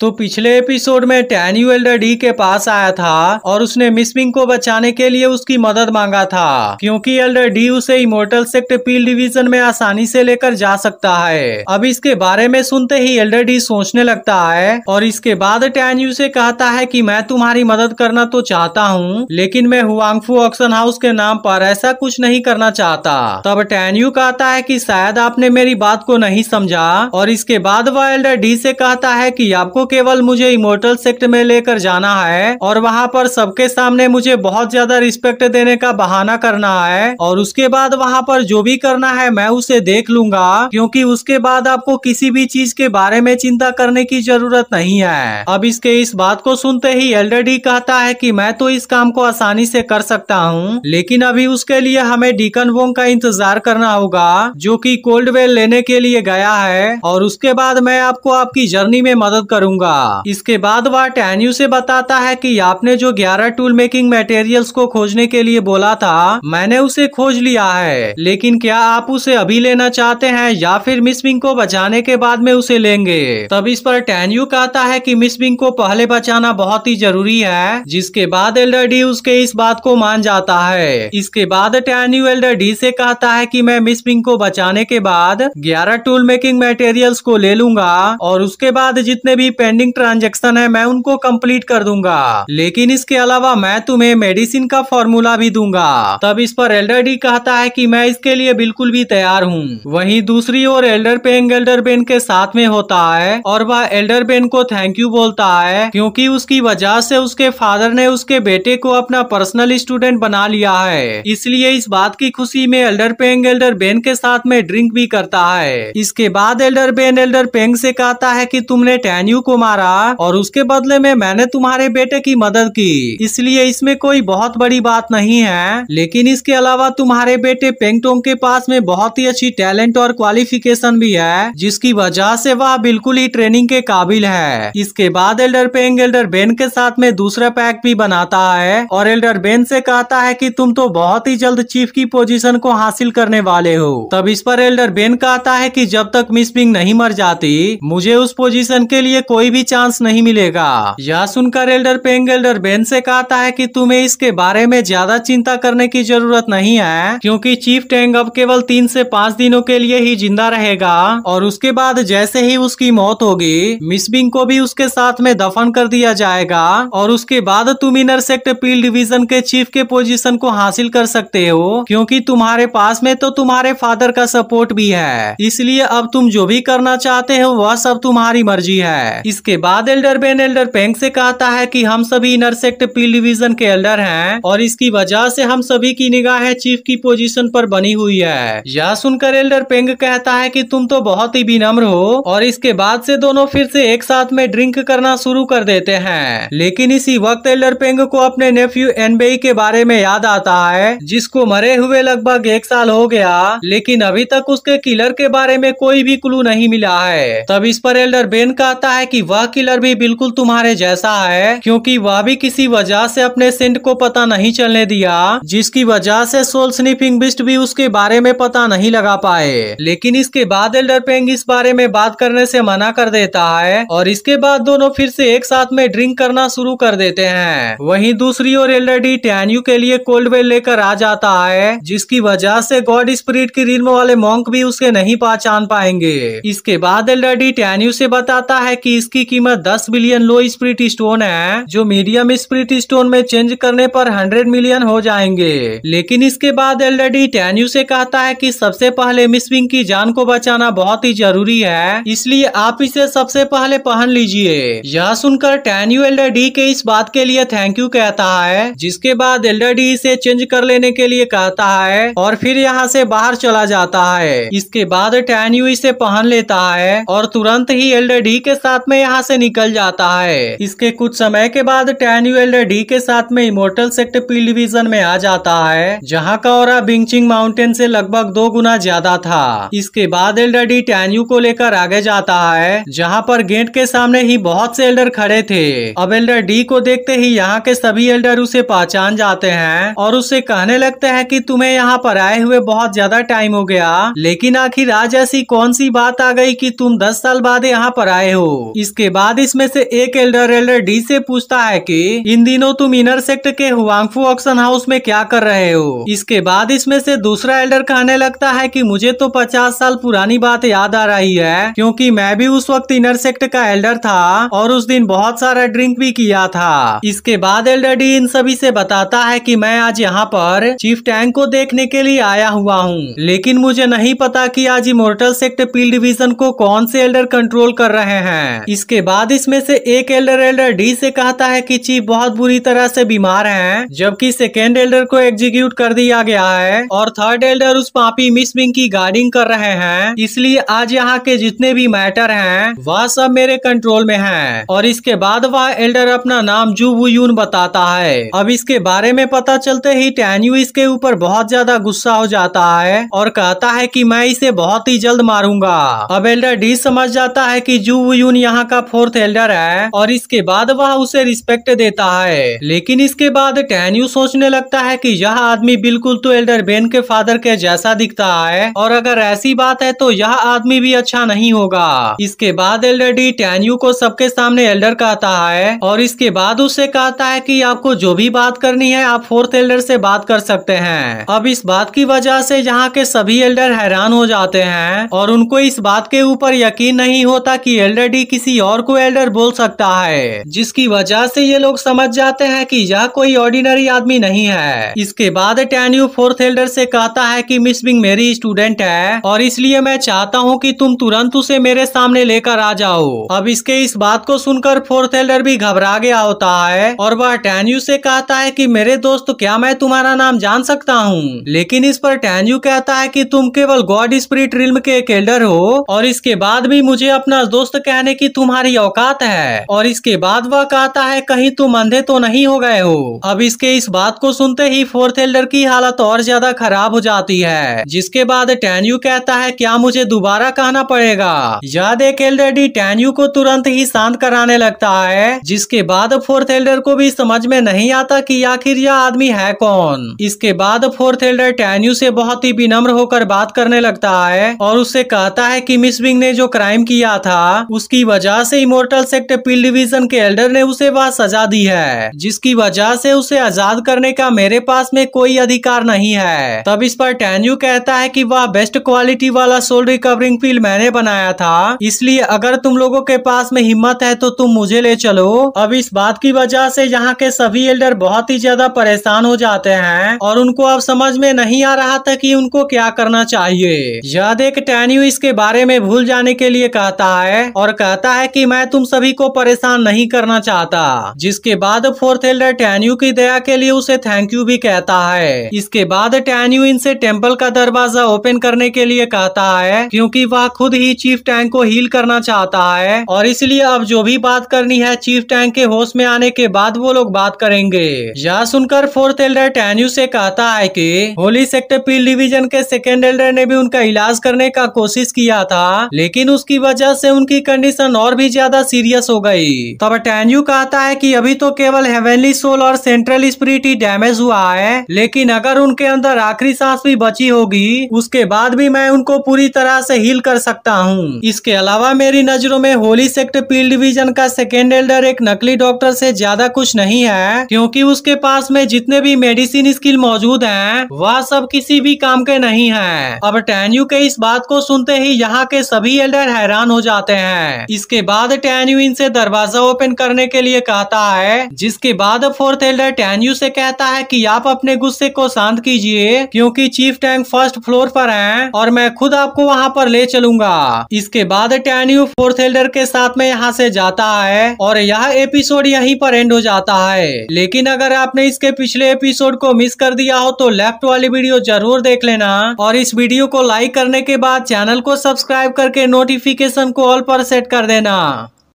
तो पिछले एपिसोड में टैन्यू एल्डर डी के पास आया था और उसने मिस विंग को बचाने के लिए उसकी मदद मांगा था, क्योंकि एल्डर डी उसे इमोर्टल सेक्ट पील डिवीजन में आसानी से लेकर जा सकता है। अब इसके बारे में सुनते ही एल्डर डी सोचने लगता है और इसके बाद टैन्यू से कहता है कि मैं तुम्हारी मदद करना तो चाहता हूँ, लेकिन मैं हुआंगफू ऑक्शन हाउस के नाम पर ऐसा कुछ नहीं करना चाहता। तब टैन्यू कहता है कि शायद आपने मेरी बात को नहीं समझा, और इसके बाद वह एल्डर डी से कहता है कि आपको केवल मुझे इमोर्टल सेक्ट में लेकर जाना है और वहाँ पर सबके सामने मुझे बहुत ज्यादा रिस्पेक्ट देने का बहाना करना है, और उसके बाद वहाँ पर जो भी करना है मैं उसे देख लूंगा, क्योंकि उसके बाद आपको किसी भी चीज के बारे में चिंता करने की जरूरत नहीं है। अब इसके इस बात को सुनते ही एल्डर डी कहता है कि मैं तो इस काम को आसानी से कर सकता हूँ, लेकिन अभी उसके लिए हमें डीकन वोंग का इंतजार करना होगा, जो कि कोल्डवेल लेने के लिए गया है, और उसके बाद मैं आपको आपकी जर्नी में मदद करूंगा। इसके बाद वह टैन्यू से बताता है कि आपने जो 11 टूल मेकिंग मटेरियल्स को खोजने के लिए बोला था, मैंने उसे खोज लिया है, लेकिन क्या आप उसे अभी लेना चाहते हैं या फिर मिस विंग को बचाने के बाद में उसे लेंगे? तब इस पर टैन्यू कहता है कि मिस विंग को पहले बचाना बहुत ही जरूरी है, जिसके बाद एल्डर डी उसके इस बात को मान जाता है। इसके बाद टैन्यू एल्डर डी से कहता है कि मैं मिस विंग को बचाने के बाद 11 टूल मेकिंग मटेरियल्स को ले लूंगा, और उसके बाद जितने भी पेंडिंग ट्रांजैक्शन है मैं उनको कंप्लीट कर दूंगा, लेकिन इसके अलावा मैं तुम्हें मेडिसिन का फॉर्मूला भी दूंगा। तब इस पर एल्डर डी कहता है कि मैं इसके लिए बिल्कुल भी तैयार हूँ। वहीं दूसरी ओर एल्डर पेंग एल्डर बेन के साथ में होता है और वह एल्डर बेन को थैंक यू बोलता है, क्योंकि उसकी वजह से उसके फादर ने उसके बेटे को अपना पर्सनल स्टूडेंट बना लिया है। इसलिए इस बात की खुशी में एल्डर पेंग एल्डर बेन के साथ में ड्रिंक भी करता है। इसके बाद एल्डर बेन एल्डर पेंग से कहता है कि तुमने टैन्यू को मारा और उसके बदले में मैंने तुम्हारे बेटे की मदद की, इसलिए इसमें कोई बहुत बड़ी बात नहीं है, लेकिन इसके अलावा तुम्हारे बेटे पेंगटोंग के पास में बहुत ही अच्छी टैलेंट और क्वालिफिकेशन भी है, जिसकी वजह से वह बिल्कुल ही ट्रेनिंग के काबिल है। इसके बाद एल्डर पेंग एल्डर बेन के साथ में दूसरा पैक्ट भी बनाता है और एल्डर बेन से कहता है कि तुम तो बहुत ही जल्द चीफ की पोजीशन को हासिल करने वाले हो। तब इस पर एल्डर बेन कहता है कि जब तक मिस विंग नहीं मर जाती मुझे उस पोजीशन के लिए कोई भी चांस नहीं मिलेगा। यह सुनकर एल्डर पेंग एल्डर बेन से कहता है कि तुम्हें इसके बारे में ज्यादा चिंता करने की जरूरत नहीं है, क्योंकि चीफ टेंग अब केवल 3 से 5 दिनों के लिए ही जिंदा रहेगा, और उसके बाद जैसे ही उसकी मौत होगी मिस विंग को भी उसके साथ में दफन कर दिया जाएगा, और उसके बाद तुम इनर सेक्ट पील डिवीजन के चीफ के पोजीशन को हासिल कर सकते हो, क्योंकि तुम्हारे पास में तो तुम्हारे फादर का सपोर्ट भी है। इसलिए अब तुम जो भी करना चाहते हो वह सब तुम्हारी मर्जी है। इसके बाद एल्डर बेन एल्डर पेंग से कहता है कि हम सभी इनर सेक्ट पील डिवीजन के एल्डर हैं, और इसकी वजह से हम सभी की निगाहें चीफ की पोजीशन पर बनी हुई है। यह सुनकर एल्डर पेंग कहता है कि तुम तो बहुत ही विनम्र हो, और इसके बाद से दोनों फिर से एक साथ में ड्रिंक करना शुरू कर देते हैं। लेकिन इसी वक्त एल्डर पेंग को अपने नेफ्यू एनबेई के बारे में याद आता है, जिसको मरे हुए लगभग 1 साल हो गया, लेकिन अभी तक उसके किलर के बारे में कोई भी क्लू नहीं मिला है। तब इस पर एल्डर बेन कहता है कि वह किलर भी बिल्कुल तुम्हारे जैसा है, क्योंकि वह भी किसी वजह से अपने सेंट को पता नहीं चलने दिया, जिसकी वजह से सोल स्निफिंग बिस्ट भी उसके बारे में पता नहीं लगा पाए। लेकिन इसके बाद एल्डर पेंग इस बारे में बात करने से मना कर देता है, और इसके बाद दोनों फिर से एक साथ में ड्रिंक करना शुरू कर देते हैं। वहीं दूसरी ओर एल्डर डी टैन्यू के लिए कोल्डवेल लेकर आ जाता है, जिसकी वजह से गॉड स्पिरिट की रिल्म वाले मॉन्क भी उसे नहीं पहचान पाएंगे। इसके बाद एल्डर डी टैन्यू से बताता है कि इसकी कीमत 10 बिलियन लो स्पिरिट स्टोन है, जो मीडियम स्पिरिट स्टोन में चेंज करने पर 100 मिलियन हो जाएंगे। लेकिन इसके बाद एल्डर डी टैन्यू से कहता है कि सबसे पहले मिस विंग की जान को बचाना बहुत ही जरूरी है, इसलिए आप इसे सबसे पहले पहन लीजिए। यह सुनकर टैन्यू एल्डर डी के इस बात के लिए थैंक यू कहता है, जिसके बाद एल्डर डी इसे चेंज कर लेने के लिए कहता है और फिर यहाँ से बाहर चला जाता है। इसके बाद टैन्यू इसे पहन लेता है और तुरंत ही एल्डर डी के साथ में यहाँ से निकल जाता है। इसके कुछ समय के बाद टैन्यू एल्डर डी के साथ में इमोर्टल सेक्ट पील डिवीजन में आ जाता है, जहाँ का ऑरा बिंगचिंग माउंटेन से लगभग 2 गुना ज्यादा था। इसके बाद एल्डर डी टैन्यू को लेकर आगे जाता है, जहाँ पर गेट के सामने ही बहुत से एल्डर खड़े थे। अब एल्डर डी को देखते ही यहाँ के सभी एल्डर उसे पहचान जाते हैं और उससे कहने लगते हैं कि तुम्हें यहाँ पर आए हुए बहुत ज्यादा टाइम हो गया, लेकिन आखिर आज ऐसी कौन सी बात आ गई कि तुम 10 साल बाद यहाँ पर आए हो। इसके बाद इसमें से एक एल्डर डी से पूछता है कि इन दिनों तुम इनर सेक्ट के हुआंगफू ऑक्शन हाउस में क्या कर रहे हो। इसके बाद इसमें से दूसरा एल्डर कहने लगता है कि मुझे तो 50 साल पुरानी बात याद आ रही है, क्योंकि मैं भी उस वक्त इनर सेक्ट का एल्डर था और उस दिन बहुत सारा ड्रिंक भी किया था। इसके बाद एल्डर डी इन सभी से बताता है कि मैं आज यहाँ पर चीफ टैंक को देखने के लिए आया हुआ हूँ, लेकिन मुझे नहीं पता कि आज इमोर्टल सेक्ट पील डिवीजन को कौन से एल्डर कंट्रोल कर रहे हैं। इसके बाद इसमें से एक एल्डर डी से कहता है कि चीफ बहुत बुरी तरह से बीमार हैं, जबकि सेकेंड एल्डर को एग्जीक्यूट कर दिया गया है और थर्ड एल्डर उस पापी मिस विंग की गार्डिंग कर रहे हैं, इसलिए आज यहाँ के जितने भी मैटर हैं वह सब मेरे कंट्रोल में हैं। और इसके बाद वह एल्डर अपना नाम जू वुयून बताता है। अब इसके बारे में पता चलते ही टैन्यू इसके ऊपर बहुत ज्यादा गुस्सा हो जाता है और कहता है कि मैं इसे बहुत ही जल्द मारूंगा। अब एल्डर डी समझ जाता है कि जू वुयून यहाँ का फोर्थ एल्डर है और इसके बाद वह उसे रिस्पेक्ट देता है। लेकिन इसके बाद टैन्यू सोचने लगता है कि यह आदमी बिल्कुल तो एल्डर बेन के फादर के जैसा दिखता है और अगर ऐसी बात है तो यह आदमी भी अच्छा नहीं होगा। इसके बाद एल्डर डी टैन्यू को सबके सामने एल्डर कहता है और इसके बाद उससे कहता है कि आपको जो भी बात करनी है आप फोर्थ एल्डर से बात कर सकते हैं। अब इस बात की वजह से यहाँ के सभी एल्डर हैरान हो जाते हैं और उनको इस बात के ऊपर यकीन नहीं होता कि एल्डर डी किसी और को एल्डर बोल सकता है, जिसकी वजह से ये लोग समझ जाते हैं कि यह कोई ऑर्डिनरी आदमी नहीं है। इसके बाद टैन्यू फोर्थ एल्डर से कहता है कि मिस विंग मेरी स्टूडेंट है और इसलिए मैं चाहता हूँ कि तुम तुरंत उसे मेरे सामने लेकर आ जाओ। अब इसके इस बात को सुनकर फोर्थ एल्डर भी घबरा गया होता है और वह टैन्यू से कहता है कि मेरे दोस्त क्या मैं तुम्हारा नाम जान सकता हूँ। लेकिन इस पर टैन्यू कहता है कि तुम केवल गॉड स्पिरिट रिल्म के एक एल्डर हो और इसके बाद भी मुझे अपना दोस्त कहने की तुम्हारी औकात है। और इसके बाद वह कहता है कहीं तुम अंधे तो नहीं हो गए हो। अब इसके इस बात को सुनते ही फोर्थ एल्डर की हालत और ज्यादा खराब हो जाती है, जिसके बाद टैन्यू कहता है क्या मुझे दोबारा कहना पड़ेगा। यह देख एल्डर डी टैन्यू को तुरंत ही शांत कराने लगता है, जिसके बाद फोर्थ एल्डर को भी समझ में नहीं आता कि आखिर यह आदमी है कौन। इसके बाद फोर्थ एल्डर टैन्यू से बहुत ही विनम्र होकर बात करने लगता है और उससे कहता है कि मिस विंग ने जो क्राइम किया था उसकी वजह से इमोर्टल सेक्ट पील डिवीजन के एल्डर ने उसे वह सजा दी है, जिसकी वजह से उसे आजाद करने का मेरे पास में कोई अधिकार नहीं है। तब इस पर टैन्यू कहता है कि वह बेस्ट क्वालिटी वाला सोल रिकवरिंग पील मैंने बनाया था, इसलिए अगर तुम लोगों के पास में हिम्मत है तो तुम मुझे ले चलो। अब इस बात की वजह से यहाँ के सभी एल्डर बहुत ही ज्यादा परेशान हो जाते हैं और उनको अब समझ में नहीं आ रहा था कि उनको क्या करना चाहिए। यह देख टैन्यू इसके बारे में भूल जाने के लिए कहता है और कहता है कि मैं तुम सभी को परेशान नहीं करना चाहता। जिसके बाद फोर्थ एल्डर टैन्यू की दया के लिए उसे थैंक यू भी कहता है। इसके बाद टैन्यू इनसे टेम्पल का दरवाजा ओपन करने के लिए कहता है, क्योंकि वह खुद ही चीफ टैंक को हील करना चाहता है और इसलिए अब जो भी बात करनी है चीफ टैंक के होश में आने के बाद वो लोग बात करेंगे। यह सुनकर फोर्थ एल्डर टैन्यू से कहता है कि होली सेक्ट पील डिवीजन के सेकेंड एल्डर ने भी उनका इलाज करने का कोशिश किया था, लेकिन उसकी वजह से उनकी कंडीशन और भी ज्यादा सीरियस हो गई। तब टैन्यू कहता है कि अभी तो केवल हेवनली सोल और सेंट्रल स्पिरिट ही डैमेज हुआ है, लेकिन अगर उनके अंदर आखिरी सांस भी बची होगी उसके बाद भी मैं उनको पूरी तरह से हील कर सकता हूँ। इसके अलावा मेरी नजरों में होली सेक्ट पील डिवीजन का सेकेंड एल्डर एक नकली डॉक्टर से ज्यादा कुछ नहीं है, क्योंकि उसके पास में जितने भी मेडिसिन स्किल मौजूद हैं वह सब किसी भी काम के नहीं हैं। अब टैन्यू के इस बात को सुनते ही यहाँ के सभी एल्डर हैरान हो जाते हैं। इसके बाद टैन्यू इनसे दरवाजा ओपन करने के लिए कहता है, जिसके बाद फोर्थ एल्डर टैन्यू से कहता है कि आप अपने गुस्से को शांत कीजिए, क्योंकि चीफ टैंक फर्स्ट फ्लोर पर हैं और मैं खुद आपको वहाँ पर ले चलूंगा। इसके बाद टैन्यू फोर्थ एल्डर के साथ में यहाँ से जाता है और यह एपिसोड यहीं पर एंड हो जाता है। लेकिन अगर आपने इसके पिछले एपिसोड को मिस कर दिया हो तो लेफ्ट वाली वीडियो जरूर देख लेना और इस वीडियो को लाइक करने के बाद चैनल को सब्सक्राइब करके नोटिफिकेशन को ऑल पर सेट कर देना।